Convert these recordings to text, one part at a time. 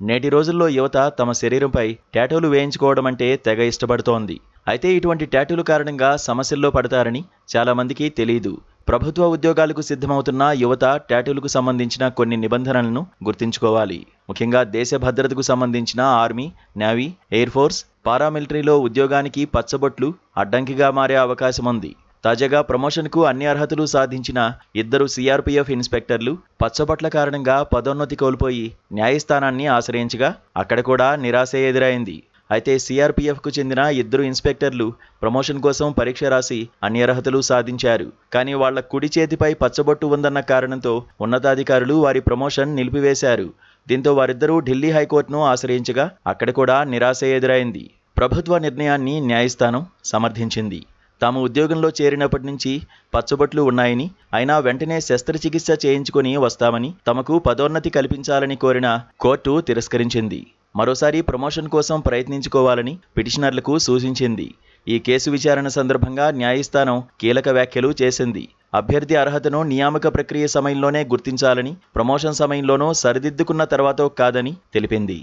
నేటి రోజుల్లో యువత తమ శరీరంపై టాటూలు వేయించుకోవడం అంటే తెగ ఇష్టపడుతోంది. అయితే ఇటువంటి టాటూల కారణంగా సమస్యల్లో పడతారని చాలామందికి తెలియదు. ప్రభుత్వ ఉద్యోగాలకు సిద్ధమవుతున్న యువత టాటూలకు సంబంధించిన కొన్ని నిబంధనలను గుర్తుంచుకోవాలి. ముఖ్యంగా దేశ భద్రతకు సంబంధించిన ఆర్మీ, నేవీ, ఎయిర్ ఫోర్స్, పారామిలిటరీలో ఉద్యోగానికి పచ్చబొట్లు అడ్డంకిగా మారే అవకాశం ఉంది. తాజాగా ప్రమోషన్కు అన్ని అర్హతలు సాధించిన 2 సిఆర్పీఎఫ్ ఇన్స్పెక్టర్లు పచ్చబొట్ల కారణంగా పదోన్నతి కోల్పోయి న్యాయస్థానాన్ని ఆశ్రయించగా అక్కడ కూడా నిరాశే ఎదురైంది. అయితే సిఆర్పీఎఫ్కు చెందిన 2 ఇన్స్పెక్టర్లు ప్రమోషన్ కోసం పరీక్ష రాసి అన్ని అర్హతలు సాధించారు. కానీ వాళ్ల కుడి చేతిపై పచ్చబొట్టు ఉందన్న కారణంతో ఉన్నతాధికారులు వారి ప్రమోషన్ నిలిపివేశారు. దీంతో వారిద్దరూ ఢిల్లీ హైకోర్టును ఆశ్రయించగా అక్కడ కూడా నిరాశే ఎదురైంది. ప్రభుత్వ నిర్ణయాన్ని న్యాయస్థానం సమర్థించింది. తాము ఉద్యోగంలో చేరినప్పటి నుంచి పచ్చబొట్లు ఉన్నాయని, అయినా వెంటనే శస్త్రచికిత్స చేయించుకుని వస్తామని, తమకు పదోన్నతి కల్పించాలని కోరిన కోర్టు తిరస్కరించింది. మరోసారి ప్రమోషన్ కోసం ప్రయత్నించుకోవాలని పిటిషనర్లకు సూచించింది. ఈ కేసు విచారణ సందర్భంగా న్యాయస్థానం కీలక వ్యాఖ్యలు చేసింది. అభ్యర్థి అర్హతను నియామక ప్రక్రియ సమయంలోనే గుర్తించాలని, ప్రమోషన్ సమయంలోనూ సరిదిద్దుకున్న తర్వాతో కాదని తెలిపింది.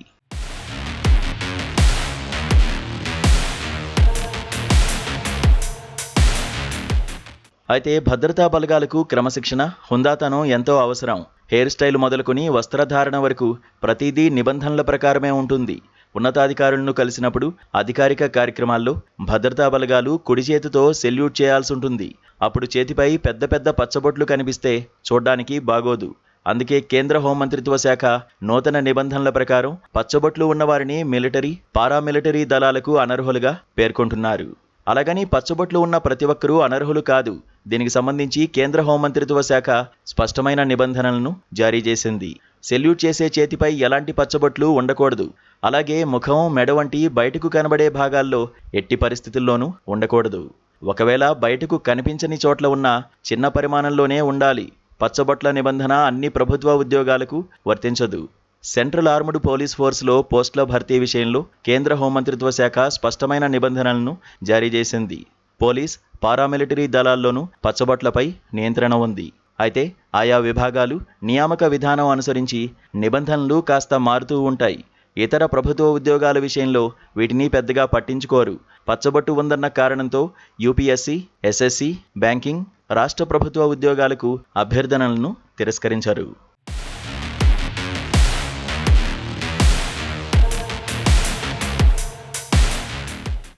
అయితే భద్రతా బలగాలకు క్రమశిక్షణ, హుందాతనం ఎంతో అవసరం. హెయిర్ స్టైల్ మొదలుకొని వస్త్రధారణ వరకు ప్రతిదీ నిబంధనల ప్రకారమే ఉంటుంది. ఉన్నతాధికారులను కలిసినప్పుడు అధికారిక కార్యక్రమాల్లో భద్రతా బలగాలు కుడి చేతితో సెల్యూట్ చేయాల్సి ఉంటుంది. అప్పుడు చేతిపై పెద్ద పెద్ద పచ్చబొట్లు కనిపిస్తే చూడ్డానికి బాగోదు. అందుకే కేంద్ర హోంమంత్రిత్వ శాఖ నూతన నిబంధనల ప్రకారం పచ్చబొట్లు ఉన్నవారిని మిలిటరీ, పారామిలిటరీ దళాలకు అనర్హులుగా పేర్కొంటున్నారు. అలాగని పచ్చబొట్లు ఉన్న ప్రతి ఒక్కరూ అనర్హులు కాదు. దీనికి సంబంధించి కేంద్ర హోంమంత్రిత్వ శాఖ స్పష్టమైన నిబంధనలను జారీ చేసింది. సెల్యూట్ చేసే చేతిపై ఎలాంటి పచ్చబొట్లు ఉండకూడదు. అలాగే ముఖం, మెడ వంటి బయటకు కనబడే భాగాల్లో ఎట్టి పరిస్థితుల్లోనూ ఉండకూడదు. ఒకవేళ బయటకు కనిపించని చోట్ల ఉన్న చిన్న పరిమాణంలోనే ఉండాలి. పచ్చబొట్ల నిబంధన అన్ని ప్రభుత్వ ఉద్యోగాలకు వర్తించదు. సెంట్రల్ ఆర్మ్డ్ పోలీస్ ఫోర్స్లో పోస్టుల భర్తీ విషయంలో కేంద్ర హోంమంత్రిత్వ శాఖ స్పష్టమైన నిబంధనలను జారీ చేసింది. పోలీస్, పారామిలిటరీ దళాల్లోనూ పచ్చబొట్లపై నియంత్రణ ఉంది. అయితే ఆయా విభాగాలు నియామక విధానం అనుసరించి నిబంధనలు కాస్త మారుతూ ఉంటాయి. ఇతర ప్రభుత్వ ఉద్యోగాల విషయంలో వీటిని పెద్దగా పట్టించుకోరు. పచ్చబొట్టు ఉందన్న కారణంతో యూపీఎస్సీ, ఎస్ఎస్సీ, బ్యాంకింగ్, రాష్ట్ర ప్రభుత్వ ఉద్యోగాలకు అభ్యర్థనలను తిరస్కరించరు.